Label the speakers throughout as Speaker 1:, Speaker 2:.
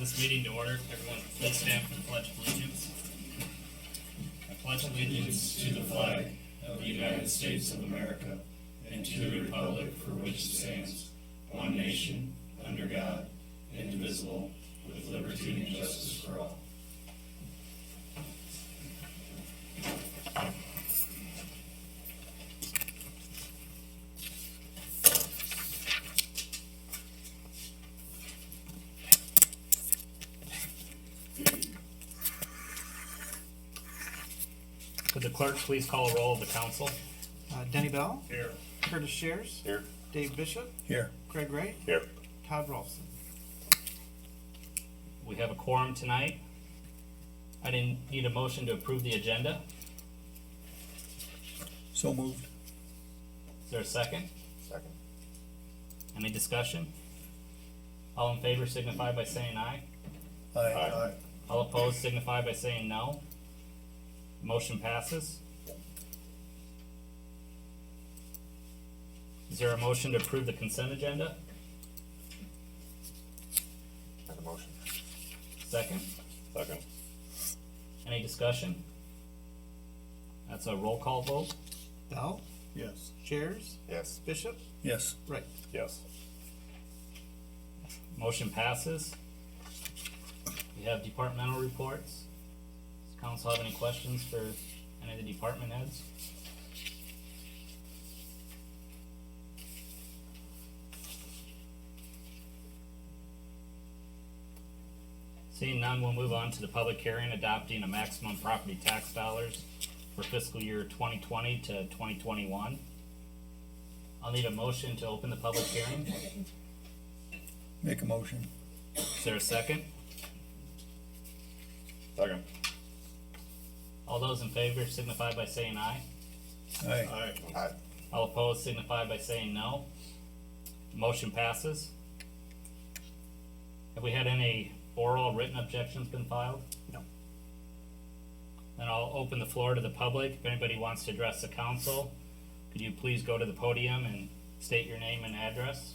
Speaker 1: this meeting to order. Everyone, please stand for the Pledge of Allegiance. I pledge allegiance to the flag of the United States of America and to the republic for which it stands, one nation, under God, indivisible, with liberty and justice for all. Could the clerk please call a roll of the council?
Speaker 2: Denny Bell,
Speaker 1: Here.
Speaker 2: Curtis Shears,
Speaker 3: Here.
Speaker 2: Dave Bishop,
Speaker 3: Here.
Speaker 2: Craig Wright,
Speaker 3: Here.
Speaker 2: Todd Rolfson.
Speaker 1: We have a quorum tonight. I didn't need a motion to approve the agenda.
Speaker 3: So moved.
Speaker 1: Is there a second?
Speaker 3: Second.
Speaker 1: Any discussion? All in favor signify by saying aye.
Speaker 3: Aye.
Speaker 1: All opposed signify by saying no. Motion passes. Is there a motion to approve the consent agenda?
Speaker 3: Make a motion.
Speaker 1: Second.
Speaker 3: Second.
Speaker 1: Any discussion? That's a roll call vote.
Speaker 2: Bell,
Speaker 3: Yes.
Speaker 2: Shears,
Speaker 3: Yes.
Speaker 2: Bishop,
Speaker 3: Yes.
Speaker 2: Wright.
Speaker 3: Yes.
Speaker 1: Motion passes. We have departmental reports. Does council have any questions for any of the department heads? Seeing none, we'll move on to the public hearing adopting a maximum property tax dollars for fiscal year 2020 to 2021. I'll need a motion to open the public hearing.
Speaker 3: Make a motion.
Speaker 1: Is there a second?
Speaker 3: Second.
Speaker 1: All those in favor signify by saying aye.
Speaker 3: Aye. Aye.
Speaker 1: All opposed signify by saying no. Motion passes. Have we had any oral written objections been filed?
Speaker 2: No.
Speaker 1: Then I'll open the floor to the public. If anybody wants to address the council, could you please go to the podium and state your name and address?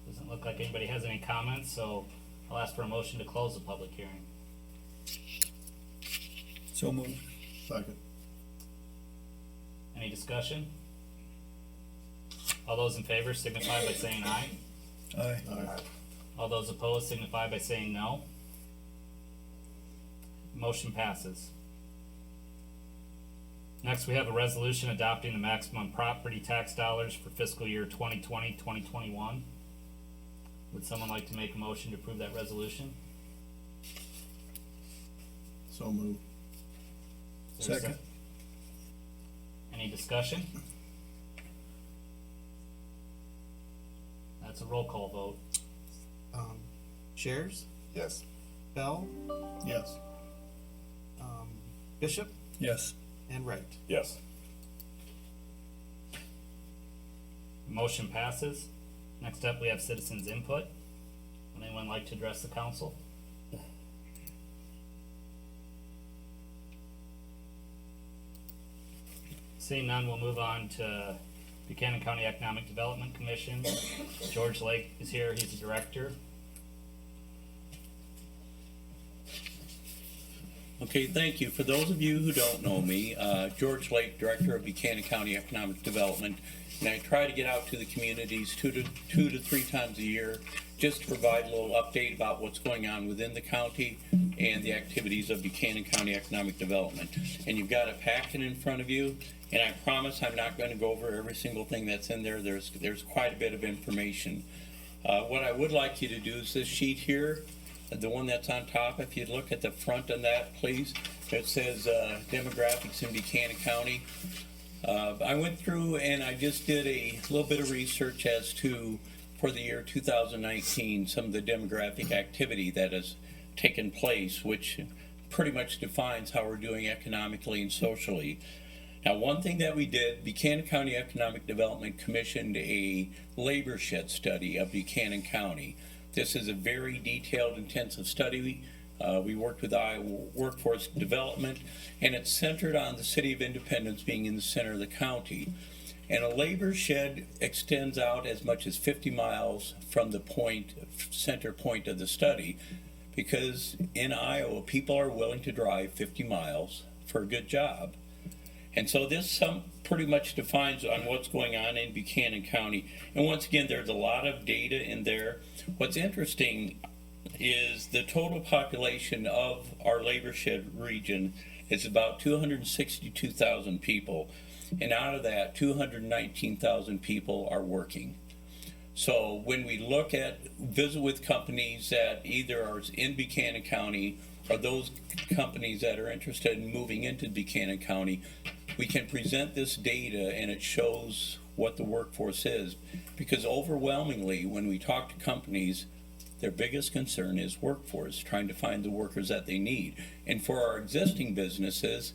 Speaker 1: Doesn't look like anybody has any comments, so I'll ask for a motion to close the public hearing.
Speaker 3: So moved. Second.
Speaker 1: Any discussion? All those in favor signify by saying aye.
Speaker 3: Aye.
Speaker 1: All those opposed signify by saying no. Motion passes. Next, we have a resolution adopting the maximum property tax dollars for fiscal year 2020-2021. Would someone like to make a motion to approve that resolution?
Speaker 3: So moved.
Speaker 1: Is there a
Speaker 3: Second.
Speaker 1: Any discussion? That's a roll call vote.
Speaker 2: Shears,
Speaker 3: Yes.
Speaker 2: Bell,
Speaker 3: Yes.
Speaker 2: Bishop,
Speaker 3: Yes.
Speaker 2: and Wright.
Speaker 3: Yes.
Speaker 1: Motion passes. Next up, we have citizens' input. Would anyone like to address the council? Seeing none, we'll move on to Buchanan County Economic Development Commission. George Lake is here, he's the director.
Speaker 4: Okay, thank you. For those of you who don't know me, George Lake, Director of Buchanan County Economic Development, and I try to get out to the communities two to three times a year just to provide a little update about what's going on within the county and the activities of Buchanan County Economic Development. And you've got a packet in front of you, and I promise I'm not going to go over every single thing that's in there. There's quite a bit of information. What I would like you to do is this sheet here, the one that's on top, if you look at the front of that, please, it says demographics in Buchanan County. I went through and I just did a little bit of research as to, for the year 2019, some of the demographic activity that has taken place, which pretty much defines how we're doing economically and socially. Now, one thing that we did, Buchanan County Economic Development commissioned a labor shed study of Buchanan County. This is a very detailed, intensive study We worked with Iowa Workforce Development, and it's centered on the city of Independence being in the center of the county. And a labor shed extends out as much as 50 miles from the center point of the study, because in Iowa, people are willing to drive 50 miles for a good job. And so this pretty much defines on what's going on in Buchanan County. And once again, there's a lot of data in there. What's interesting is the total population of our labor shed region is about 262,000 people. And out of that, 219,000 people are working. So when we visit with companies that either are in Buchanan County or those companies that are interested in moving into Buchanan County, we can present this data and it shows what the workforce is. Because overwhelmingly, when we talk to companies, their biggest concern is workforce, trying to find the workers that they need. And for our existing businesses,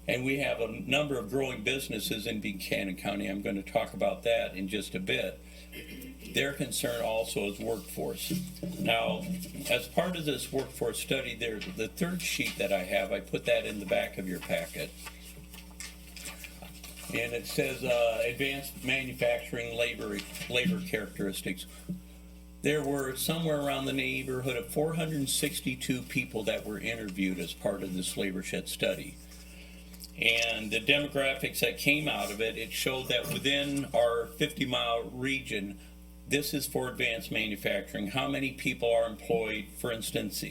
Speaker 4: and we have a number of growing businesses in Buchanan County, I'm going to talk about that in just a bit. Their concern also is workforce. Now, as part of this workforce study, there's the third sheet that I have. I put that in the back of your packet. And it says advanced manufacturing labor characteristics. There were somewhere around the neighborhood of 462 people that were interviewed as part of this labor shed study. And the demographics that came out of it, it showed that within our 50-mile region, this is for advanced manufacturing. How many people are employed, for instance,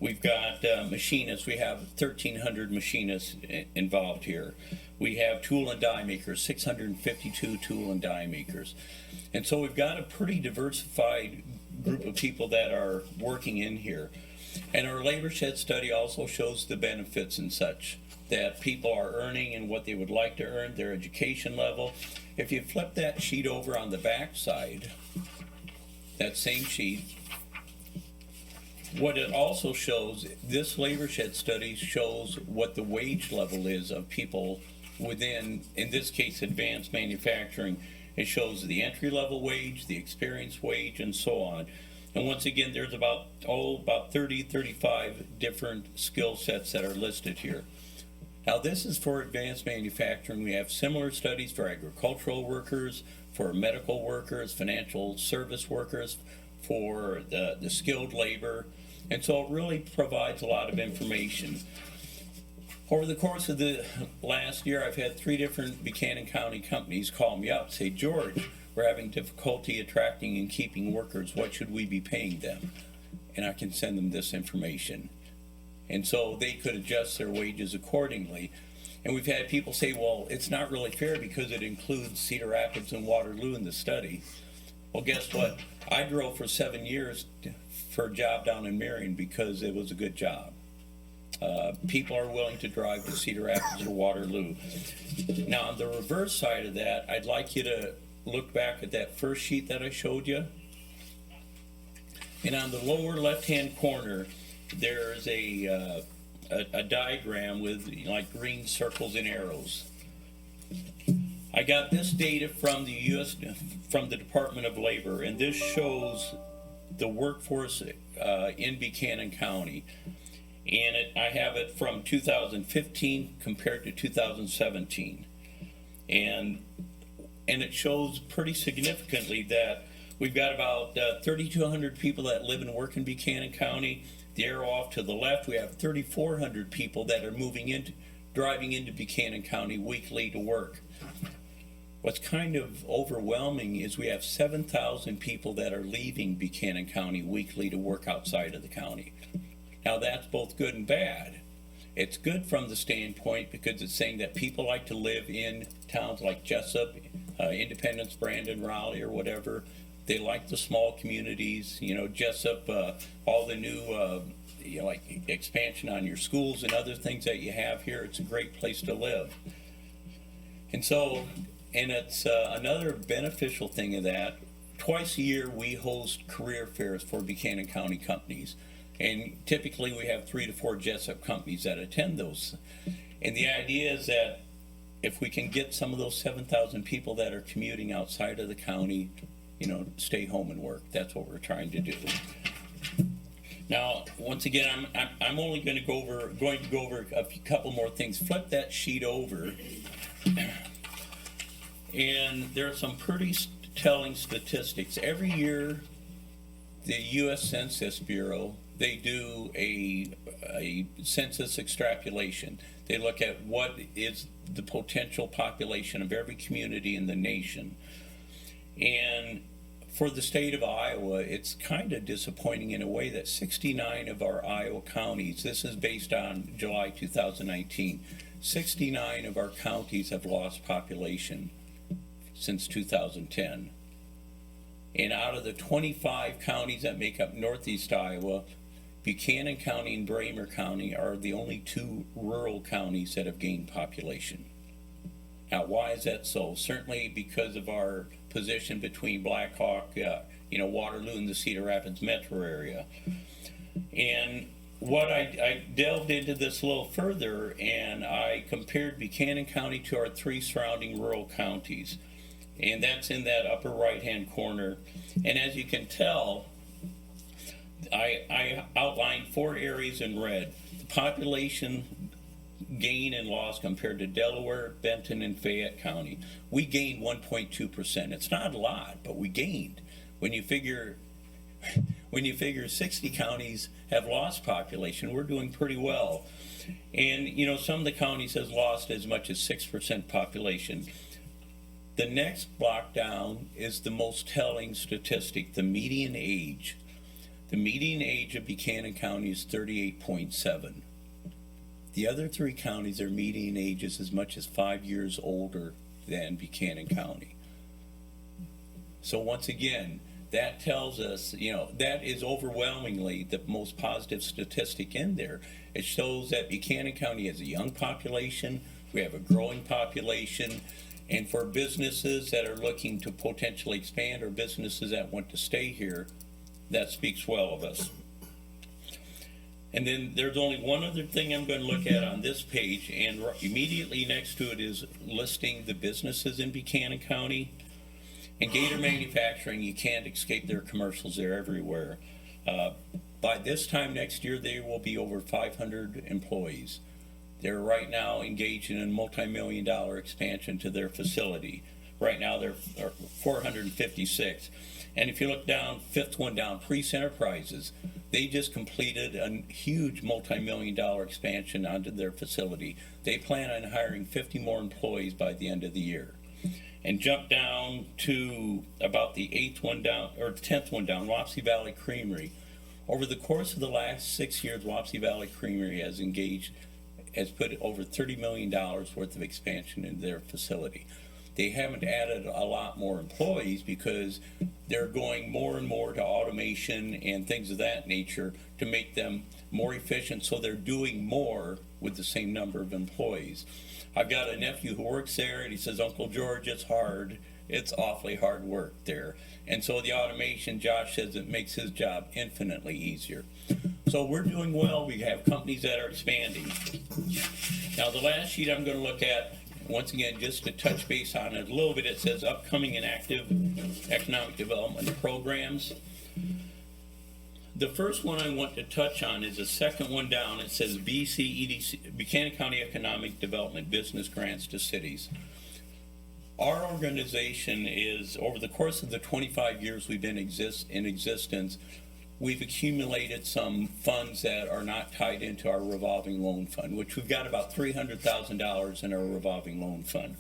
Speaker 4: we've got machinists. We have 1,300 machinists involved here. We have tool and die makers, 652 tool and die makers. And so we've got a pretty diversified group of people that are working in here. And our labor shed study also shows the benefits and such that people are earning and what they would like to earn, their education level. If you flip that sheet over on the back side, that same sheet, what it also shows, this labor shed study shows what the wage level is of people within, in this case, advanced manufacturing. It shows the entry-level wage, the experience wage, and so on. And once again, there's about 30, 35 different skill sets that are listed here. Now, this is for advanced manufacturing. We have similar studies for agricultural workers, for medical workers, financial service workers, for the skilled labor. And so it really provides a lot of information. Over the course of the last year, I've had 3 different Buchanan County companies call me up, say, George, we're having difficulty attracting and keeping workers. What should we be paying them? And I can send them this information. And so they could adjust their wages accordingly. And we've had people say, well, it's not really fair because it includes Cedar Rapids and Waterloo in the study. Well, guess what? I drove for 7 years for a job down in Marion because it was a good job. People are willing to drive to Cedar Rapids or Waterloo. Now, on the reverse side of that, I'd like you to look back at that first sheet that I showed you. And on the lower left-hand corner, there's a diagram with like green circles and arrows. I got this data from from the Department of Labor, and this shows the workforce in Buchanan County. And I have it from 2015 compared to 2017. And it shows pretty significantly that we've got about 3,200 people that live and work in Buchanan County. The arrow off to the left, we have 3,400 people that are driving into Buchanan County weekly to work. What's kind of overwhelming is we have 7,000 people that are leaving Buchanan County weekly to work outside of the county. Now that's both good and bad. It's good from the standpoint because it's saying that people like to live in towns like Jessup, Independence, Brandon, Raleigh, or whatever. They like the small communities, Jessup, all the new, like expansion on your schools and other things that you have here. It's a great place to live. And it's another beneficial thing of that. Twice a year, we host career fairs for Buchanan County companies. And typically, we have 3 to 4 Jessup companies that attend those. And the idea is that if we can get some of those 7,000 people that are commuting outside of the county, stay home and work. That's what we're trying to do. Now, once again, I'm only going to go over a couple more things. Flip that sheet over, and there are some pretty telling statistics. Every year, the U.S. Census Bureau, they do a census extrapolation. They look at what is the potential population of every community in the nation. And for the state of Iowa, it's kind of disappointing in a way that 69 of our Iowa counties, this is based on July 2019, 69 of our counties have lost population since 2010. And out of the 25 counties that make up northeast Iowa, Buchanan County and Bramer County are the only two rural counties that have gained population. Now, why is that so? Certainly because of our position between Black Hawk, Waterloo and the Cedar Rapids metro area. And what I delved into this a little further, and I compared Buchanan County to our three surrounding rural counties. And that's in that upper right-hand corner. And as you can tell, I outlined 4 areas in red. The population gain and loss compared to Delaware, Benton, and Fayette County. We gained 1.2%. It's not a lot, but we gained. When you figure 60 counties have lost population, we're doing pretty well. And some of the counties has lost as much as 6% population. The next block down is the most telling statistic, the median age. The median age of Buchanan County is 38.7. The other 3 counties, their median age is as much as 5 years older than Buchanan County. So once again, that tells us, that is overwhelmingly the most positive statistic in there. It shows that Buchanan County has a young population, we have a growing population, and for businesses that are looking to potentially expand or businesses that want to stay here, that speaks well of us. And then there's only one other thing I'm going to look at on this page, and immediately next to it is listing the businesses in Buchanan County. And Gator Manufacturing, you can't escape their commercials, they're everywhere. By this time next year, they will be over 500 employees. They're right now engaged in a multi-million-dollar expansion to their facility. Right now, they're 456. And if you look down, 5th one down, Priest Enterprises, they just completed a huge multi-million-dollar expansion onto their facility. They plan on hiring 50 more employees by the end of the year. And jump down to about the 8th one down, or 10th one down, Wapsie Valley Creamery. Over the course of the last 6 years, Wapsie Valley Creamery has put over $30 million worth of expansion into their facility. They haven't added a lot more employees because they're going more and more to automation and things of that nature to make them more efficient, so they're doing more with the same number of employees. I've got a nephew who works there, and he says, Uncle George, it's hard. It's awfully hard work there. And so the automation, Josh says, it makes his job infinitely easier. So we're doing well. We have companies that are expanding. Now, the last sheet I'm going to look at, once again, just to touch base on it a little bit, it says upcoming and active economic development programs. The first one I want to touch on is the second one down. It says BCEDC, Buchanan County Economic Development Business Grants to Cities. Our organization is, over the course of the 25 years we've been in existence, we've accumulated some funds that are not tied into our revolving loan fund, which we've got about $300,000 in our revolving loan fund.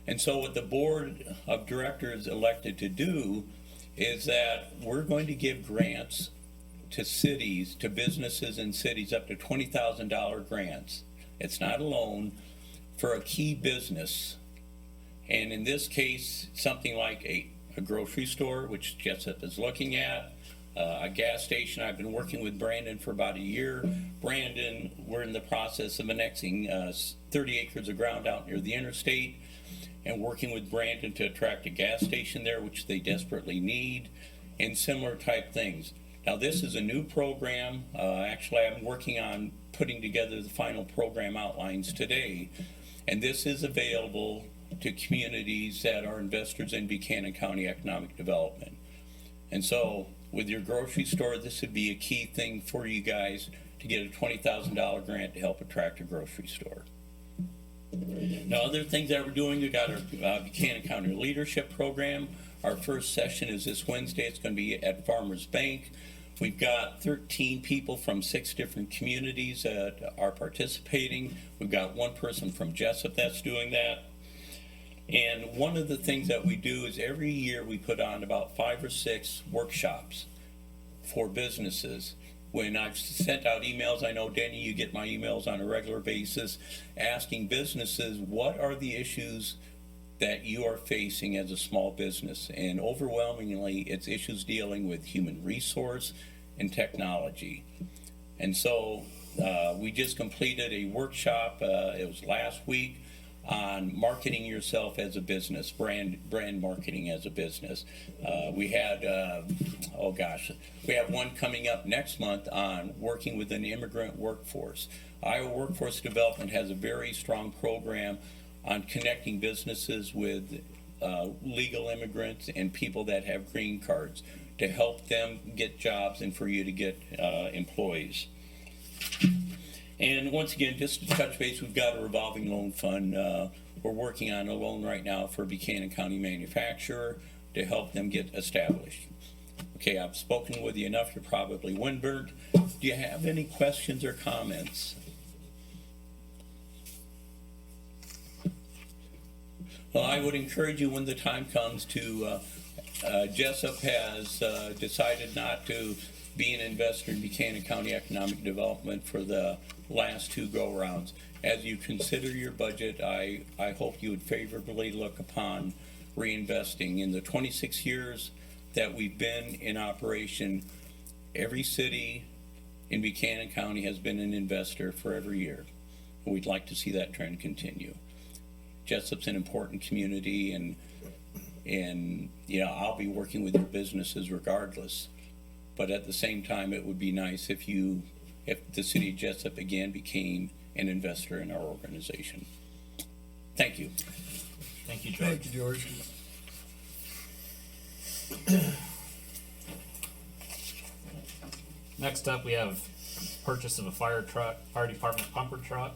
Speaker 4: And so what the board of directors elected to do is that we're going to give grants to cities, to businesses in cities, up to $20,000 grants. It's not a loan, for a key business. And in this case, something like a grocery store, which Jessup is looking at, a gas station. I've been working with Brandon for about a year. Brandon, we're in the process of annexing 30 acres of ground out near the interstate, and working with Brandon to attract a gas station there, which they desperately need, and similar type things. Now, this is a new program. Actually, I'm working on putting together the final program outlines today, and this is available to communities that are investors in Buchanan County economic development. And so with your grocery store, this would be a key thing for you guys to get a $20,000 grant to help attract a grocery store. Now, other things that we're doing, we got our Buchanan County Leadership Program. Our first session is this Wednesday. It's going to be at Farmers Bank. We've got 13 people from 6 different communities that are participating. We've got one person from Jessup that's doing that. And one of the things that we do is every year we put on about 5 or 6 workshops for businesses. When I've sent out emails, I know, Danny, you get my emails on a regular basis, asking businesses, what are the issues that you are facing as a small business? And overwhelmingly, it's issues dealing with human resource and technology. And so we just completed a workshop, it was last week, on marketing yourself as a business, brand marketing as a business. We had, we have one coming up next month on working with an immigrant workforce. Iowa Workforce Development has a very strong program on connecting businesses with legal immigrants and people that have green cards to help them get jobs and for you to get employees. And once again, just to touch base, we've got a revolving loan fund. We're working on a loan right now for Buchanan County Manufacturer to help them get established. Okay, I've spoken with you enough. You're probably windburned. Do you have any questions or comments? Well, I would encourage you when the time comes to, Jessup has decided not to be an investor in Buchanan County Economic Development for the last 2 go-rounds. As you consider your budget, I hope you would favorably look upon reinvesting. In the 26 years that we've been in operation, every city in Buchanan County has been an investor for every year. We'd like to see that trend continue. Jessup's an important community, and you know, I'll be working with your businesses regardless. But at the same time, it would be nice if the city of Jessup again became an investor in our organization. Thank you.
Speaker 1: Thank you, George.
Speaker 3: Thank you, George.
Speaker 1: Next up, we have purchase of a fire department pumper truck.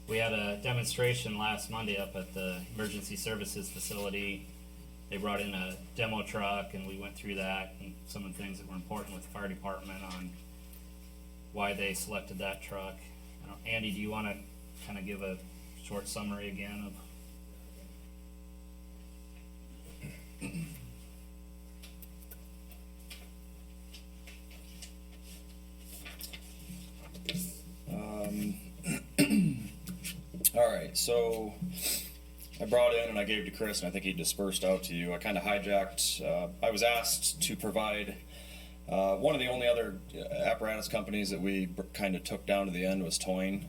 Speaker 1: We had a demonstration last Monday up at the emergency services facility. They brought in a demo truck and we went through that and some of the things that were important with the fire department on why they selected that truck. Andy, do you want to kind of give a short summary again of?
Speaker 5: All right, so I brought in and I gave to Chris, and I think he dispersed out to you. I kind of hijacked. I was asked to provide one of the only other apparatus companies that we kind of took down to the end was Toyne.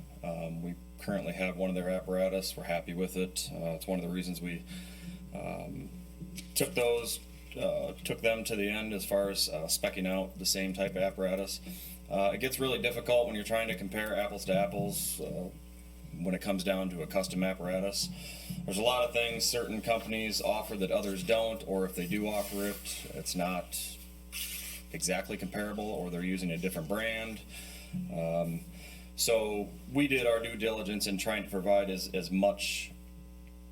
Speaker 5: We currently have one of their apparatus. We're happy with it. It's one of the reasons we took them to the end as far as speccing out the same type of apparatus. It gets really difficult when you're trying to compare apples to apples when it comes down to a custom apparatus. There's a lot of things certain companies offer that others don't, or if they do offer it, it's not exactly comparable, or they're using a different brand. So we did our due diligence in trying to provide as much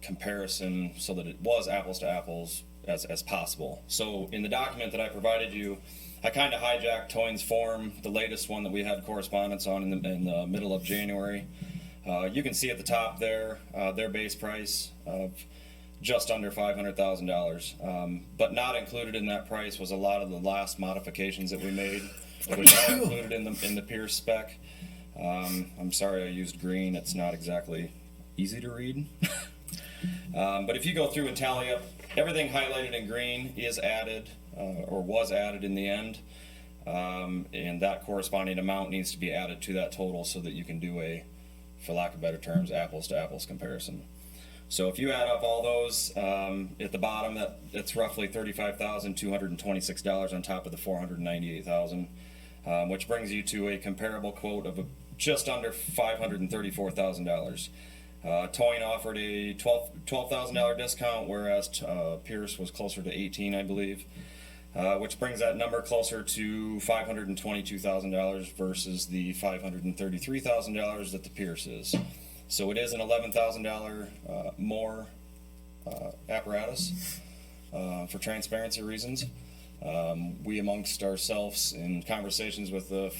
Speaker 5: comparison so that it was apples to apples as possible. So in the document that I provided you, I kind of hijacked Toyne's form, the latest one that we had correspondence on in the middle of January. You can see at the top there their base price of just under $500,000. But not included in that price was a lot of the last modifications that we made, which are included in the Pierce spec. I'm sorry I used green. It's not exactly easy to read. But if you go through and tally up, everything highlighted in green is added or was added in the end. And that corresponding amount needs to be added to that total so that you can do a, for lack of better terms, apples to apples comparison. So if you add up all those, at the bottom, that's roughly $35,226 on top of the $498,000, which brings you to a comparable quote of just under $534,000. Toyne offered a $12,000 discount, whereas Pierce was closer to $18,000, I believe. which brings that number closer to $522,000 versus the $533,000 that the Pierce is. So it is an $11,000 more apparatus for transparency reasons. We amongst ourselves in conversations with the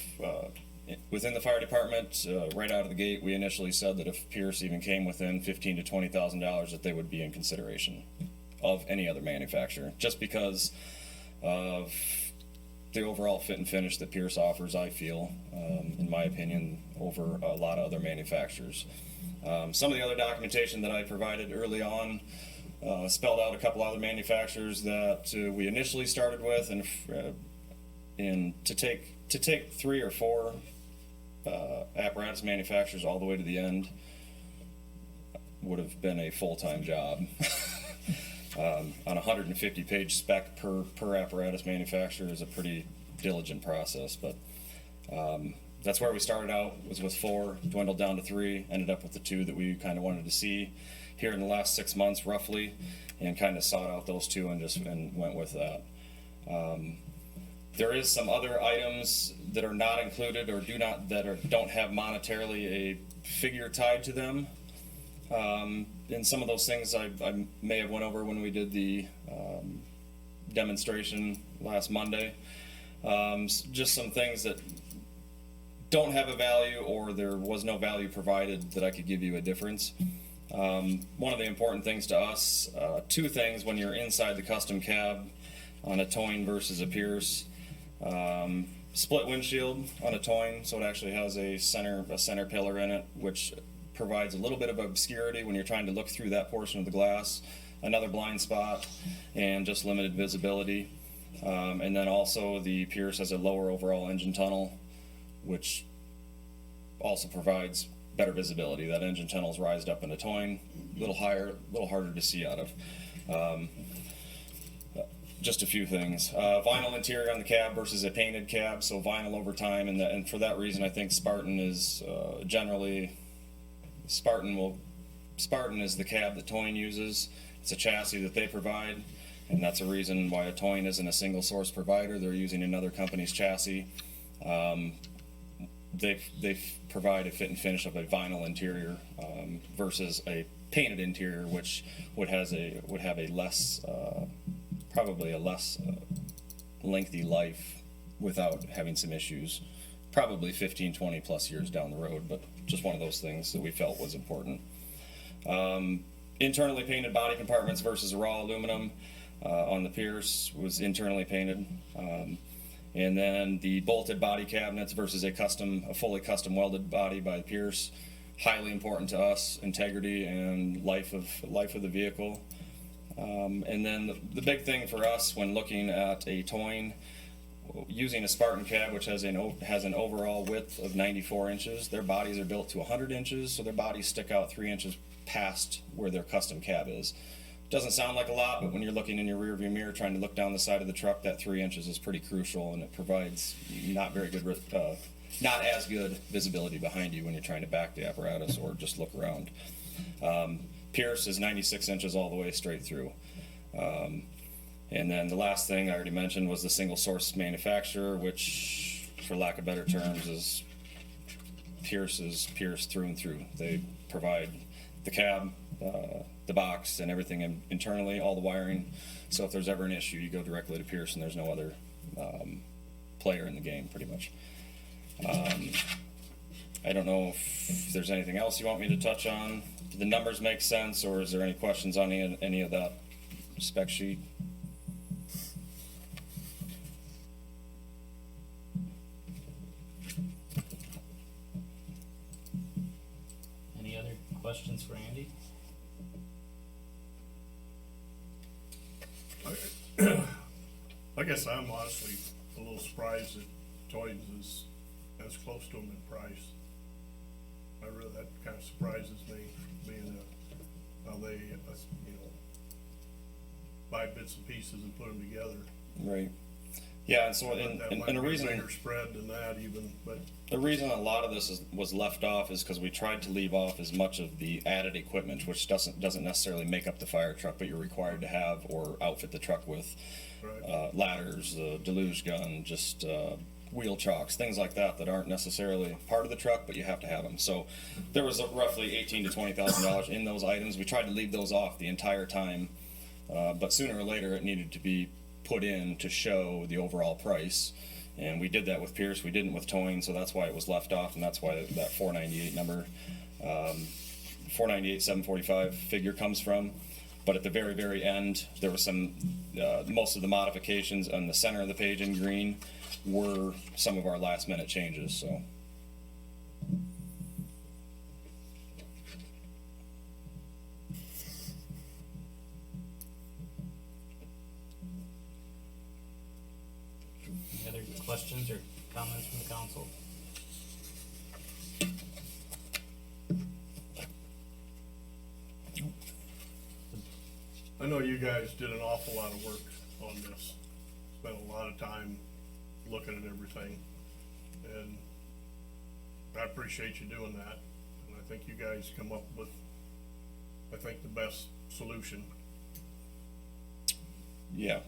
Speaker 5: within the fire department, right out of the gate, we initially said that if Pierce even came within $15,000 to $20,000, that they would be in consideration of any other manufacturer, just because of the overall fit and finish that Pierce offers. I feel, in my opinion, over a lot of other manufacturers. Some of the other documentation that I provided early on spelled out a couple other manufacturers that we initially started with, and to take 3 or 4 apparatus manufacturers all the way to the end would have been a full-time job. On a 150-page spec per apparatus manufacturer is a pretty diligent process, but that's where we started out, was with 4, dwindled down to 3, ended up with the 2 that we kind of wanted to see here in the last 6 months roughly, and kind of sought out those 2 and went with that. There is some other items that are not included or don't have monetarily a figure tied to them. And some of those things I may have went over when we did the demonstration last Monday. Just some things that don't have a value, or there was no value provided that I could give you a difference. One of the important things to us, 2 things when you're inside the custom cab on a Toyne versus a Pierce. Split windshield on a Toyne, so it actually has a center pillar in it, which provides a little bit of obscurity when you're trying to look through that portion of the glass, another blind spot, and just limited visibility. And then also the Pierce has a lower overall engine tunnel, which also provides better visibility. That engine tunnel is rised up in a Toyne, a little higher, a little harder to see out of. Just a few things. Vinyl interior on the cab versus a painted cab, so vinyl over time, and for that reason I think Spartan is generally, Spartan is the cab that Toyne uses. It's a chassis that they provide, and that's a reason why a Toyne isn't a single source provider. They're using another company's chassis. They provide a fit and finish of a vinyl interior versus a painted interior, which would have a less probably a less lengthy life without having some issues, probably 15, 20 plus years down the road, but just one of those things that we felt was important. Internally painted body compartments versus raw aluminum on the Pierce was internally painted. And then the bolted body cabinets versus a fully custom welded body by Pierce, highly important to us, integrity and life of the vehicle. And then the big thing for us when looking at a Toyne, using a Spartan cab, which has an overall width of 94 inches, their bodies are built to 100 inches, so their bodies stick out 3 inches past where their custom cab is. Doesn't sound like a lot, but when you're looking in your rearview mirror trying to look down the side of the truck, that 3 inches is pretty crucial, and it provides not as good visibility behind you when you're trying to back the apparatus or just look around. Pierce is 96 inches all the way straight through. And then the last thing I already mentioned was the single source manufacturer, which, for lack of better terms, is Pierce through and through. They provide the cab, the box, and everything internally, all the wiring. So if there's ever an issue, you go directly to Pierce, and there's no other player in the game, pretty much. I don't know if there's anything else you want me to touch on. Do the numbers make sense, or is there any questions on any of that spec sheet?
Speaker 1: Any other questions for Andy?
Speaker 3: I guess I'm honestly a little surprised that Toyne's is as close to them in price. That kind of surprises me, being how they, buy bits and pieces and put them together.
Speaker 5: Right. Yeah, and so,
Speaker 3: But
Speaker 5: and,
Speaker 3: that
Speaker 5: and,
Speaker 3: might
Speaker 5: and the
Speaker 3: be a
Speaker 5: reason,
Speaker 3: bigger spread than that even, but
Speaker 5: the reason a lot of this was left off is because we tried to leave off as much of the added equipment, which doesn't necessarily make up the fire truck, but you're required to have or outfit the truck with,
Speaker 3: right.
Speaker 5: ladders, deluge gun, just, wheel chocks, things like that aren't necessarily part of the truck, but you have to have them. So there was roughly $18,000 to $20,000 in those items. We tried to leave those off the entire time, but sooner or later it needed to be put in to show the overall price. And we did that with Pierce. We didn't with towing, so that's why it was left off, and that's why that 498 number, 498 745 figure comes from. But at the very, very end, there was some, most of the modifications on the center of the page in green were some of our last minute changes, so.
Speaker 6: Any other questions or comments from the council?
Speaker 3: I know you guys did an awful lot of work on this. Spent a lot of time looking at everything. And I appreciate you doing that. And I think you guys come up with, I think, the best solution.
Speaker 5: Yeah,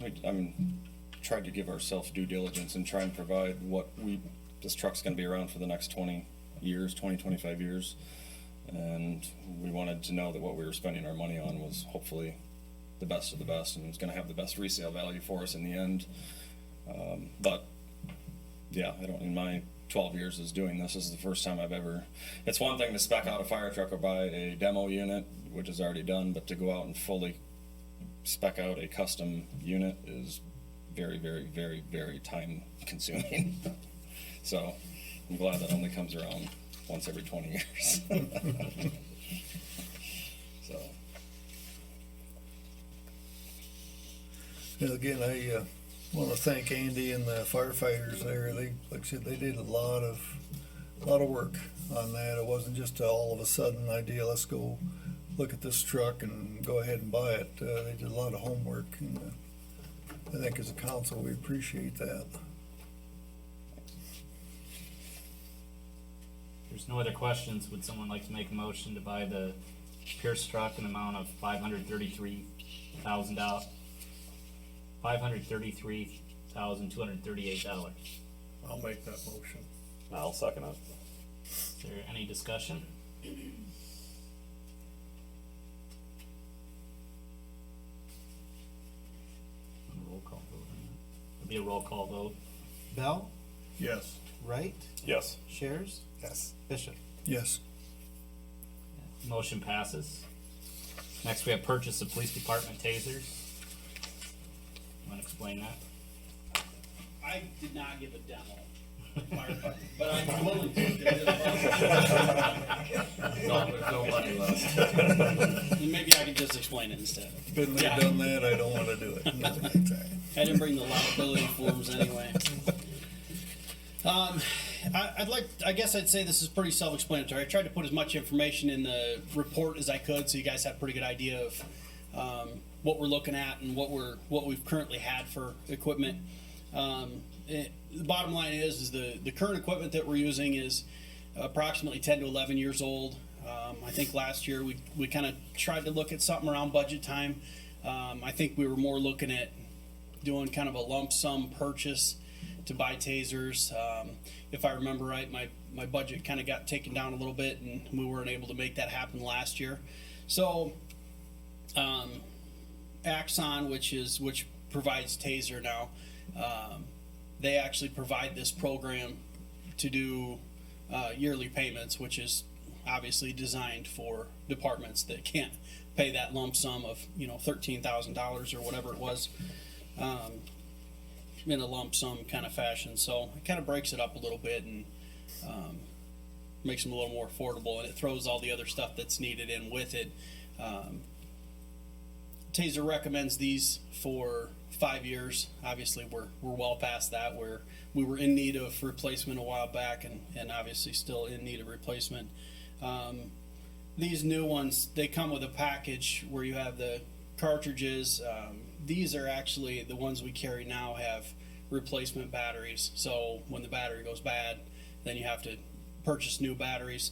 Speaker 5: tried to give ourselves due diligence and try and provide this truck's gonna be around for the next 20 years, 25 years. And we wanted to know that what we were spending our money on was hopefully the best of the best and was gonna have the best resale value for us in the end. But yeah, in my 12 years as doing this is the first time it's one thing to spec out a fire truck or buy a demo unit, which is already done, but to go out and fully spec out a custom unit is very, very, very, very time consuming. So I'm glad that only comes around once every 20 years. So.
Speaker 7: And again, I want to thank Andy and the firefighters there. They, like I said, they did a lot of work on that. It wasn't just all of a sudden idea, let's go look at this truck and go ahead and buy it. They did a lot of homework, and I think as a council, we appreciate that.
Speaker 6: If there's no other questions, would someone like to make a motion to buy the Pierce truck in the amount of $533,238?
Speaker 3: I'll make that motion.
Speaker 8: I'll second it.
Speaker 6: Is there any discussion? Roll call vote. It'll be a roll call vote.
Speaker 2: Bell,
Speaker 3: Yes.
Speaker 2: Wright,
Speaker 8: Yes.
Speaker 2: Shares,
Speaker 8: Yes.
Speaker 2: Bishop.
Speaker 7: Yes.
Speaker 6: Motion passes. Next, we have purchase of police department tasers. Want to explain that?
Speaker 9: I did not give a demo, but I'm willing to.
Speaker 5: No money left.
Speaker 9: Maybe I can just explain it instead.
Speaker 7: Been there, done that, I don't want to do it.
Speaker 9: I didn't bring the liability forms anyway. I guess I'd say this is pretty self-explanatory. I tried to put as much information in the report as I could, so you guys have a pretty good idea of what we're looking at and what we've currently had for equipment. The bottom line is the current equipment that we're using is approximately 10 to 11 years old. I think last year we kind of tried to look at something around budget time. I think we were more looking at doing kind of a lump sum purchase to buy tasers. If I remember right, my budget kind of got taken down a little bit, and we weren't able to make that happen last year. So Axon, which provides taser now, they actually provide this program to do yearly payments, which is obviously designed for departments that can't pay that lump sum of $13,000 or whatever it was in a lump sum kind of fashion. So it kind of breaks it up a little bit and makes them a little more affordable, and it throws all the other stuff that's needed in with it. Taser recommends these for 5 years. Obviously, we're well past that. We were in need of replacement a while back, and obviously still in need of replacement. These new ones, they come with a package where you have the cartridges. These are actually the ones we carry now have replacement batteries. So when the battery goes bad, then you have to purchase new batteries.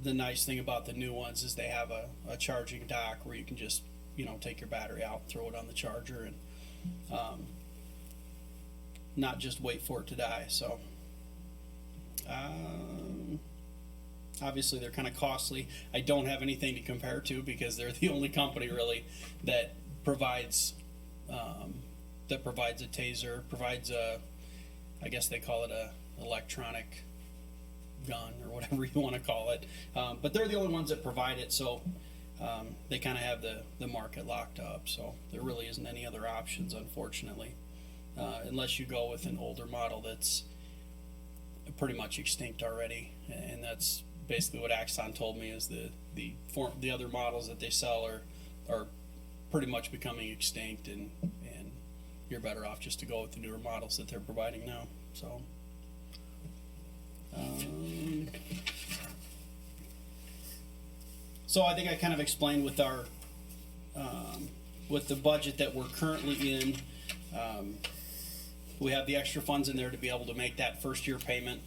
Speaker 9: The nice thing about the new ones is they have a charging dock where you can just, take your battery out, throw it on the charger, and not just wait for it to die. So obviously they're kind of costly. I don't have anything to compare to because they're the only company really that provides a taser, provides I guess they call it a electronic gun or whatever you want to call it. But they're the only ones that provide it, so they kind of have the market locked up. So there really isn't any other options, unfortunately, unless you go with an older model that's pretty much extinct already. And that's basically what Axon told me, is the other models that they sell are pretty much becoming extinct, and you're better off just to go with the newer models that they're providing now. So so I think I kind of explained with our with the budget that we're currently in. We have the extra funds in there to be able to make that first year payment.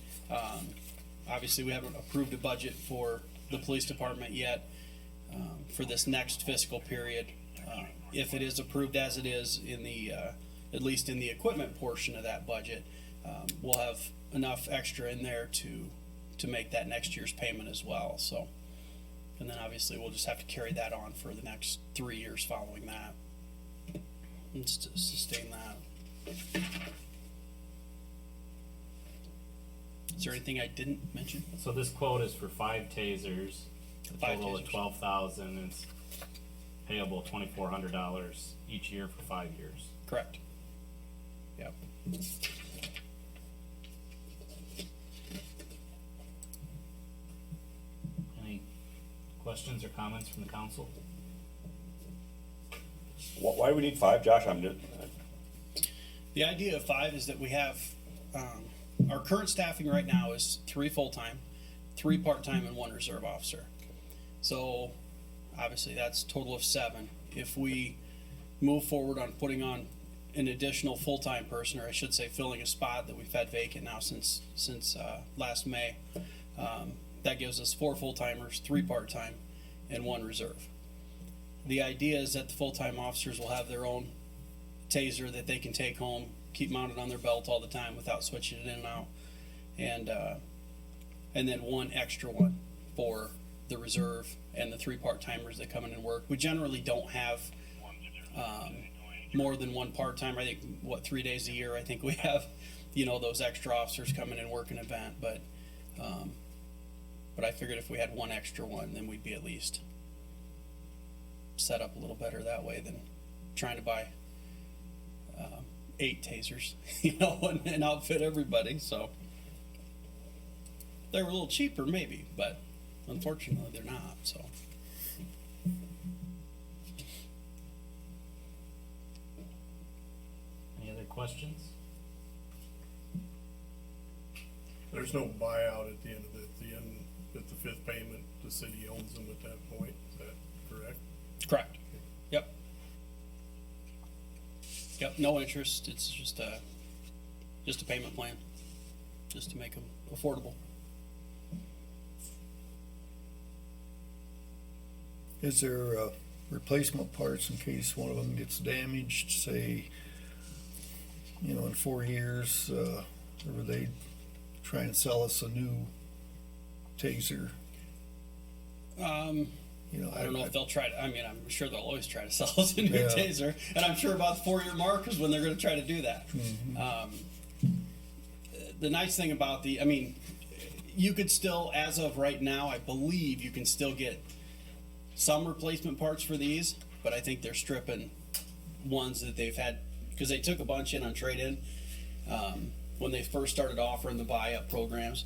Speaker 9: Obviously, we haven't approved a budget for the police department yet for this next fiscal period. If it is approved as it is in the at least in the equipment portion of that budget, we'll have enough extra in there to make that next year's payment as well. So, and then obviously we'll just have to carry that on for the next 3 years following that and sustain that. Is there anything I didn't mention?
Speaker 6: So this quote is for 5 tasers, a
Speaker 9: 5
Speaker 6: total of
Speaker 9: tasers.
Speaker 6: 12,000, and it's payable $2,400 each year for 5 years.
Speaker 9: Correct. Yep.
Speaker 6: Any questions or comments from the council?
Speaker 8: Why do we need 5, Josh?
Speaker 9: The idea of 5 is that we have our current staffing right now is 3 full-time, 3 part-time, and 1 reserve officer. So obviously that's a total of 7. If we move forward on putting on an additional full-time person, or I should say filling a spot that we've had vacant now since last May, that gives us 4 full-timers, 3 part-time, and 1 reserve. The idea is that the full-time officers will have their own taser that they can take home, keep mounted on their belt all the time without switching it in and out, and then 1 extra one for the reserve and the 3 part-timers that come in and work. We generally don't have more than 1 part-timer. I think 3 days a year I think we have those extra officers come in and work an event, but I figured if we had 1 extra one, then we'd be at least set up a little better that way than trying to buy 8 tasers, and outfit everybody. So they were a little cheaper maybe, but unfortunately they're not. So
Speaker 6: Any other questions?
Speaker 3: There's no buyout at the end of it. At the 5th payment, the city owns them at that point. Is that correct?
Speaker 9: correct. Yep. No interest. It's just a payment plan, just to make them affordable.
Speaker 7: Is there replacement parts in case one of them gets damaged, say, in 4 years, or they try and sell us a new taser?
Speaker 9: I don't know if they'll try to, I'm sure they'll always try to sell us a new
Speaker 7: Yeah.
Speaker 9: taser, and I'm sure about the 4-year mark is when they're going to try to do that. The nice thing about you could still, as of right now, I believe you can still get some replacement parts for these, but I think they're stripping ones that they've had, because they took a bunch in on trade-in. When they first started offering the buy-up programs,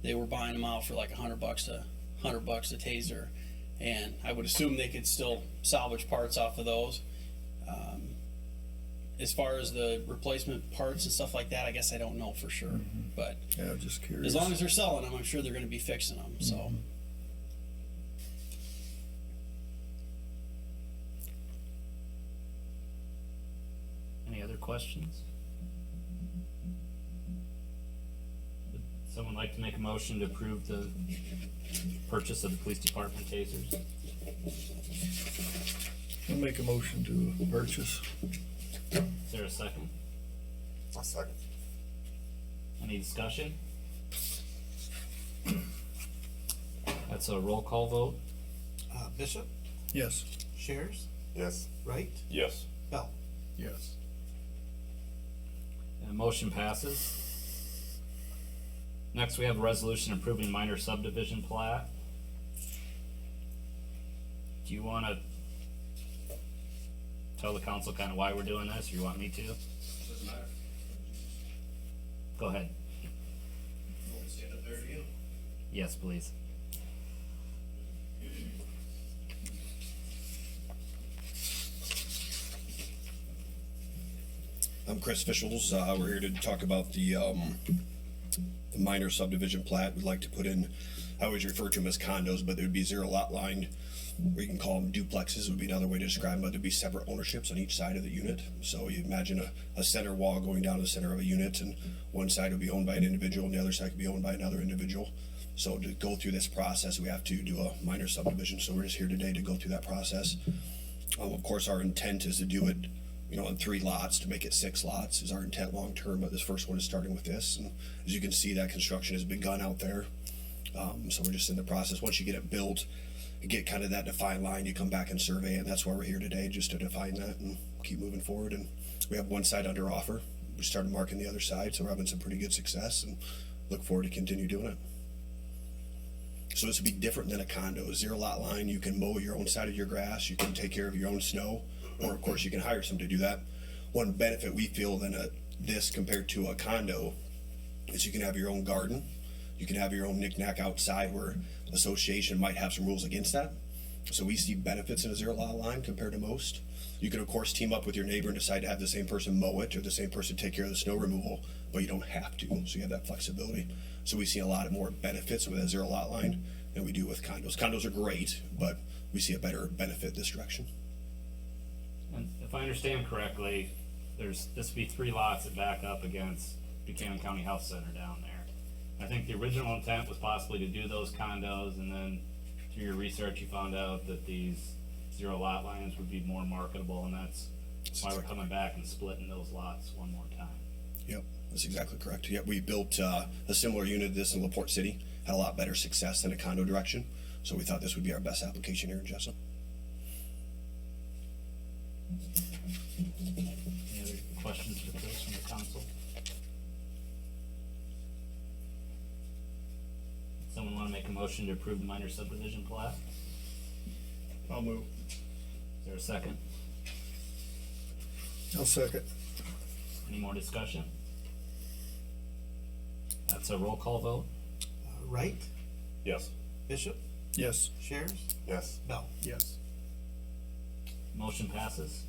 Speaker 9: they were buying them out for like $100 a taser, and I would assume they could still salvage parts off of those. As far as the replacement parts and stuff like that, I guess I don't know for sure, but
Speaker 7: Yeah, just curious.
Speaker 9: as long as they're selling them, I'm sure they're going to be fixing them. So.
Speaker 6: Any other questions? Someone like to make a motion to approve the purchase of the police department tasers?
Speaker 7: I'll make a motion to purchase.
Speaker 6: Is there a second?
Speaker 8: I'll second.
Speaker 6: Any discussion? That's a roll call vote.
Speaker 2: Bishop,
Speaker 7: Yes.
Speaker 2: Shares,
Speaker 8: Yes.
Speaker 2: Wright,
Speaker 8: Yes.
Speaker 2: Bell.
Speaker 3: Yes.
Speaker 6: And motion passes. Next, we have a resolution approving minor subdivision plat. Do you wanna tell the council kinda why we're doing this, or you want me to?
Speaker 1: Doesn't matter.
Speaker 6: Go ahead.
Speaker 1: Want to stand up there again?
Speaker 6: Yes, please.
Speaker 10: I'm Chris Fischels. We're here to talk about the minor subdivision plat. We'd like to put in, I always refer to them as condos, but they would be zero lot lined, or you can call them duplexes, would be another way to describe them, but there'd be separate ownerships on each side of the unit. So you imagine a center wall going down the center of a unit, and one side would be owned by an individual, and the other side could be owned by another individual. So to go through this process, we have to do a minor subdivision. So we're just here today to go through that process. Of course, our intent is to do it, in 3 lots, to make it 6 lots is our intent long term, but this first one is starting with this. And as you can see, that construction has begun out there. So we're just in the process. Once you get it built, you get kind of that defined line, you come back and survey it, and that's why we're here today, just to define that and keep moving forward. And we have one side under offer. We started marking the other side, so we're having some pretty good success and look forward to continue doing it. So this would be different than a condo. 0 lot line, you can mow your own side of your grass, you can take care of your own snow, or of course you can hire someone to do that. One benefit we feel than this compared to a condo is you can have your own garden, you can have your own knickknack outside, where association might have some rules against that. So we see benefits in a 0 lot line compared to most. You can of course team up with your neighbor and decide to have the same person mow it or the same person take care of the snow removal, but you don't have to, so you have that flexibility. So we see a lot more benefits with a 0 lot line than we do with condos. Condos are great, but we see a better benefit this direction.
Speaker 6: And if I understand correctly, this would be 3 lots that back up against Buchanan County Health Center down there. I think the original intent was possibly to do those condos, and then through your research, you found out that these 0 lot lines would be more marketable, and that's why we're coming back and splitting those lots one more time.
Speaker 10: Yep, that's exactly correct. Yep, we built a similar unit to this in LaPorte City, had a lot better success than a condo direction, so we thought this would be our best application here in Jessup.
Speaker 6: Any other questions for Chris from the council? Someone wanna make a motion to approve the minor subdivision plat?
Speaker 3: I'll move.
Speaker 6: Is there a second?
Speaker 7: I'll second.
Speaker 6: Any more discussion? That's a roll call vote.
Speaker 2: Wright,
Speaker 8: Yes.
Speaker 2: Bishop,
Speaker 7: Yes.
Speaker 2: Shares,
Speaker 8: Yes.
Speaker 2: Bell.
Speaker 3: Yes.
Speaker 6: Motion passes.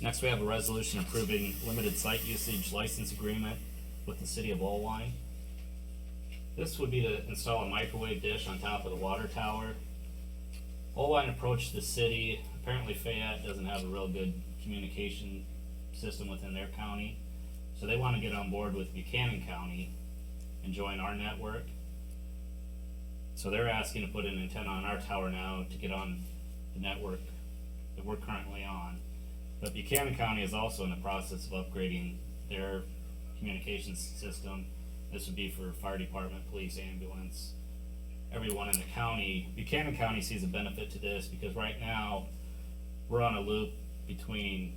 Speaker 6: Next, we have a resolution approving limited site usage license agreement with the city of Olwine. This would be to install a microwave dish on top of the water tower. Olwine approached the city. Apparently Fayette doesn't have a real good communication system within their county. So they want to get on board with Buchanan County and join our network. So they're asking to put an antenna on our tower now to get on the network that we're currently on. But Buchanan County is also in the process of upgrading their communications system. This would be for fire department, police, ambulance, everyone in the county. Buchanan County sees a benefit to this because right now we're on a loop between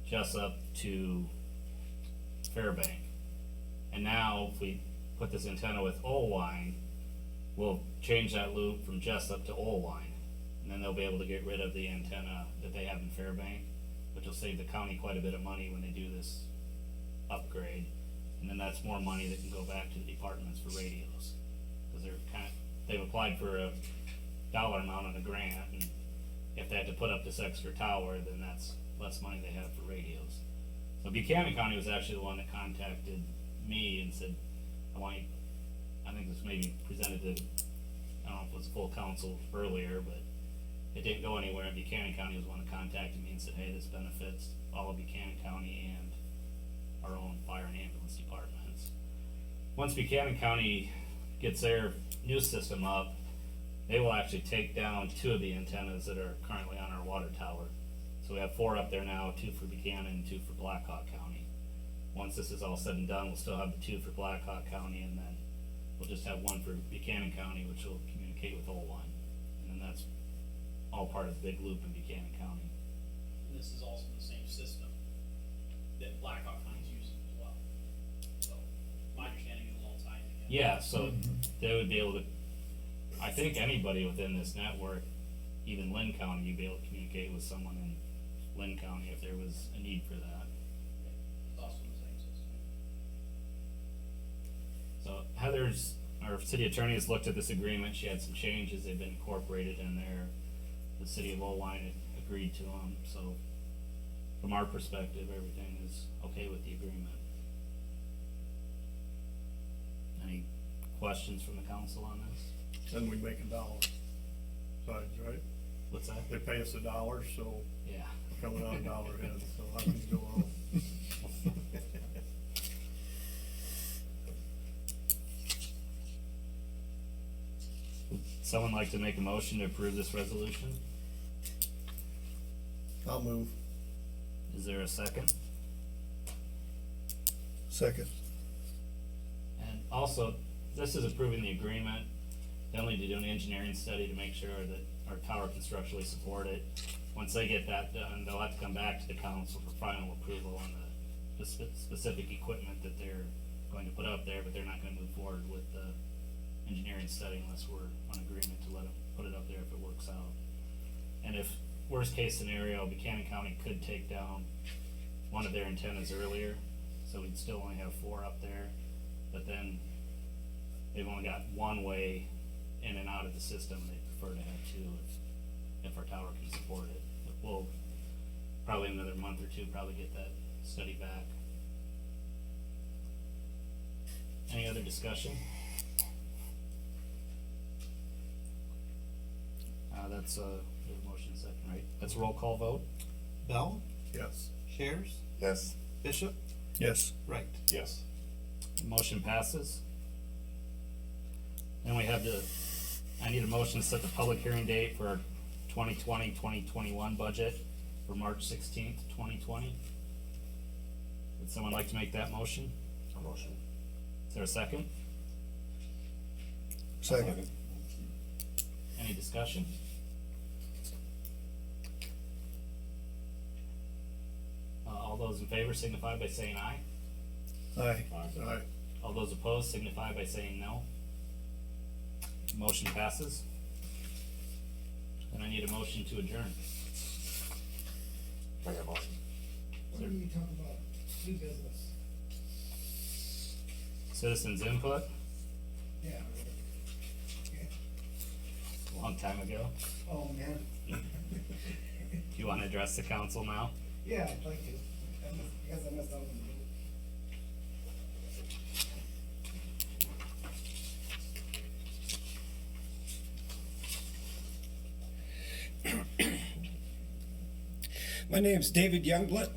Speaker 6: Jessup to Fairbank. And now if we put this antenna with Olwine, we'll change that loop from Jessup to Olwine. And then they'll be able to get rid of the antenna that they have in Fairbank, which will save the county quite a bit of money when they do this upgrade. And then that's more money that can go back to the departments for radios. Cause they've applied for a dollar amount on a grant, and if they had to put up this extra tower, then that's less money they have for radios. So Buchanan County was actually the one that contacted me and said, I think this maybe presented to, I don't know if it was full council earlier, but it didn't go anywhere, and Buchanan County was the one that contacted me and said, hey, this benefits all of Buchanan County and our own fire and ambulance departments. once Buchanan County gets their new system up, they will actually take down 2 of the antennas that are currently on our water tower. So we have 4 up there now, 2 for Buchanan, 2 for Blackhawk County. Once this is all said and done, we'll still have the 2 for Blackhawk County, and then we'll just have 1 for Buchanan County, which will communicate with Oline. And then that's all part of the big loop in Buchanan County.
Speaker 9: And this is also the same system that Blackhawk County's using as well. So, my understanding it will all tie together.
Speaker 6: Yeah, so they would be able to, I think anybody within this network, even Lynn County, you'd be able to communicate with someone in Lynn County if there was a need for that.
Speaker 9: It's also the same system.
Speaker 6: So Heather's, our city attorney has looked at this agreement, she had some changes, they've been incorporated in there. The city of Oline had agreed to them, so from our perspective, everything is okay with the agreement. Any questions from the council on this?
Speaker 3: Then we make $1 sides, right?
Speaker 6: What's that?
Speaker 3: They pay us $1, so
Speaker 6: Yeah.
Speaker 3: we're coming out $1 ahead, so how can you go wrong?
Speaker 6: Someone like to make a motion to approve this resolution?
Speaker 7: I'll move.
Speaker 6: Is there a second?
Speaker 7: Second.
Speaker 6: And also, this is approving the agreement. They'll need to do an engineering study to make sure that our tower can structurally support it. Once they get that done, they'll have to come back to the council for final approval on the specific equipment that they're going to put up there, but they're not gonna move forward with the engineering study unless we're on agreement to let them put it up there if it works out. And if, worst case scenario, Buchanan County could take down one of their antennas earlier, so we'd still only have 4 up there, but then they've only got one way in and out of the system, they prefer to have 2 if our tower can support it. But we'll, probably another month or 2, probably get that study back. Any other discussion? That's a motion second, right? That's a roll call vote?
Speaker 2: Bell,
Speaker 3: Yes.
Speaker 2: Shares,
Speaker 8: Yes.
Speaker 2: Bishop,
Speaker 7: Yes.
Speaker 2: Wright.
Speaker 8: Yes.
Speaker 6: Motion passes. Then we have I need a motion to set the public hearing date for our 2020-2021 budget for March 16th, 2020. Would someone like to make that motion?
Speaker 8: A motion.
Speaker 6: Is there a second?
Speaker 7: Second.
Speaker 6: Any discussion? All those in favor signify by saying aye.
Speaker 7: Aye.
Speaker 3: Aye.
Speaker 6: All those opposed signify by saying no. Motion passes. And I need a motion to adjourn.
Speaker 8: Make a motion.
Speaker 2: What do you talk about? New business.
Speaker 6: Citizens input,
Speaker 2: Yeah.
Speaker 6: a long time ago.
Speaker 2: Oh, man.
Speaker 6: Do you want to address the council now?
Speaker 2: Yeah, I'd like to. I guess I missed out on the.
Speaker 11: My name's David Youngblood.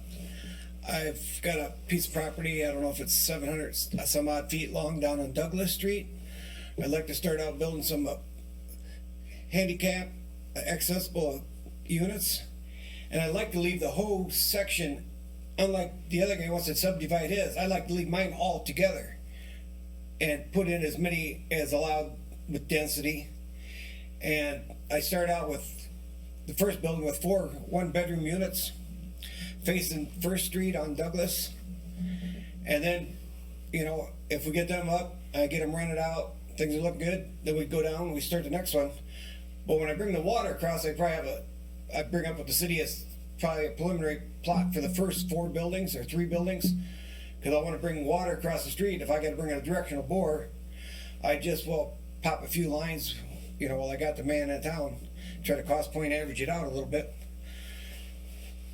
Speaker 11: I've got a piece of property, I don't know if it's 700 some odd feet long down on Douglas Street. I'd like to start out building some handicap accessible units. And I'd like to leave the whole section, unlike the other guy wants to subdivide his, I'd like to leave mine all together and put in as many as allowed with density. And I start out with the first building with 4 one-bedroom units facing First Street on Douglas. And then, you know, if we get them up, I get them rented out, things look good, then we go down and we start the next one. But when I bring the water across, I bring up with the city as probably a preliminary plot for the first 4 buildings or 3 buildings, because I want to bring water across the street. If I got to bring a directional bore, I just will pop a few lines, you know, while I got the man in town, try to cost point average it out a little bit.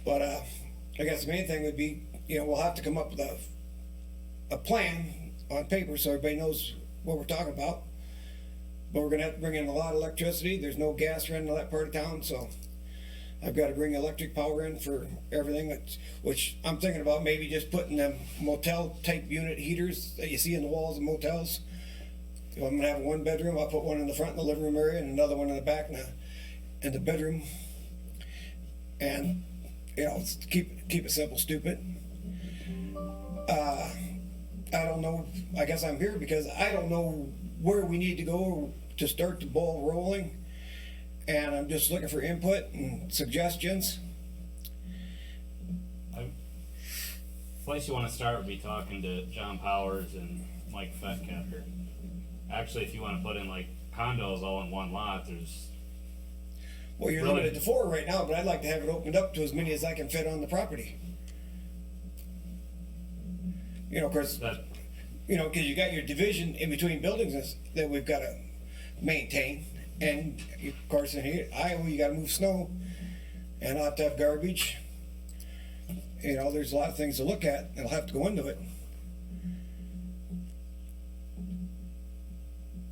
Speaker 11: But I guess the main thing would be, you know, we'll have to come up with a plan on paper so everybody knows what we're talking about. But we're gonna have to bring in a lot of electricity. There's no gas running to that part of town, so I've gotta bring electric power in for everything, which I'm thinking about maybe just putting them motel type unit heaters that you see in the walls of motels. If I'm gonna have a one bedroom, I'll put one in the front in the living room area and another one in the back in the bedroom. And, you know, keep it simple, stupid. I don't know, I guess I'm here because I don't know where we need to go to start the ball rolling. And I'm just looking for input and suggestions.
Speaker 6: Place you want to start would be talking to John Powers and Mike Fettketter. Actually, if you want to put in like condos all in one lot, there's
Speaker 11: Well, you're
Speaker 6: Really?
Speaker 11: limited to 4 right now, but I'd like to have it opened up to as many as I can fit on the property. You know, of course,
Speaker 6: that.
Speaker 11: you know, because you got your division in between buildings that we've got to maintain. And of course, in here, Iowa, you got to move snow and I'll have to have garbage. You know, there's a lot of things to look at that'll have to go into it.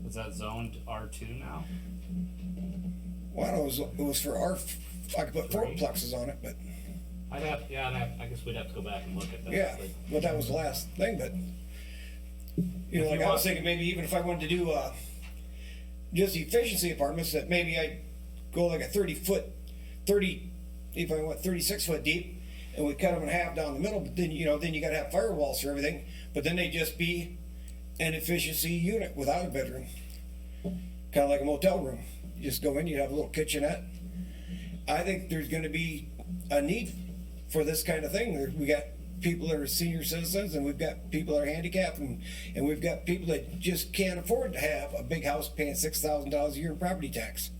Speaker 6: Is that zoned R2 now?
Speaker 11: Well, it was for our, I could put 4 plexes on it, but
Speaker 6: I guess we'd have to go back and look at that.
Speaker 11: yeah, but that was the last thing. But you know,
Speaker 6: If
Speaker 11: like
Speaker 6: you
Speaker 11: I was
Speaker 6: want-
Speaker 11: thinking, maybe even if I wanted to do just efficiency apartments, that maybe I go like a 36 foot deep, and we cut them in half down the middle. But then you know, then you got to have firewalls for everything. But then they just be an efficiency unit without a bedroom, kind of like a motel room. You just go in, you have a little kitchenette. I think there's going to be a need for this kind of thing. We got people that are senior citizens, and we've got people that are handicapped, and we've got people that just can't afford to have a big house paying $6,000 a year in property tax.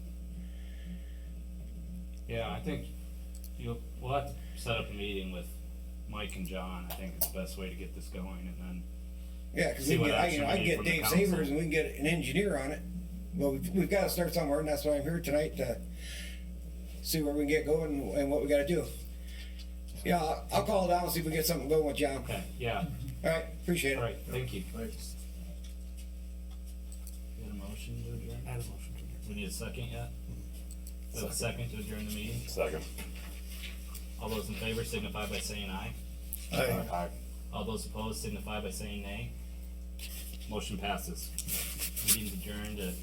Speaker 6: Yeah, I think we'll have to set up a meeting with Mike and John. I think it's the best way to get this going, and then
Speaker 11: Yeah, because
Speaker 6: See what
Speaker 11: I
Speaker 6: action
Speaker 11: can
Speaker 6: we need
Speaker 11: get
Speaker 6: from the
Speaker 11: Dave
Speaker 6: council.
Speaker 11: Savers, and we can get an engineer on it. Well, we've got to start somewhere, and that's why I'm here tonight to see where we can get going and what we got to do. Yeah, I'll call down and see if we can get something going with John.
Speaker 6: okay, yeah,
Speaker 11: All right, appreciate it.
Speaker 6: all right, thank you.
Speaker 3: Thanks.
Speaker 6: You got a motion to adjourn? I have a motion to adjourn. We need a second yet? We have a second to adjourn the meeting?
Speaker 8: Second.
Speaker 6: All those in favor signify by saying aye.
Speaker 8: Aye.
Speaker 6: All those opposed signify by saying nay. Motion passes. Meeting's adjourned at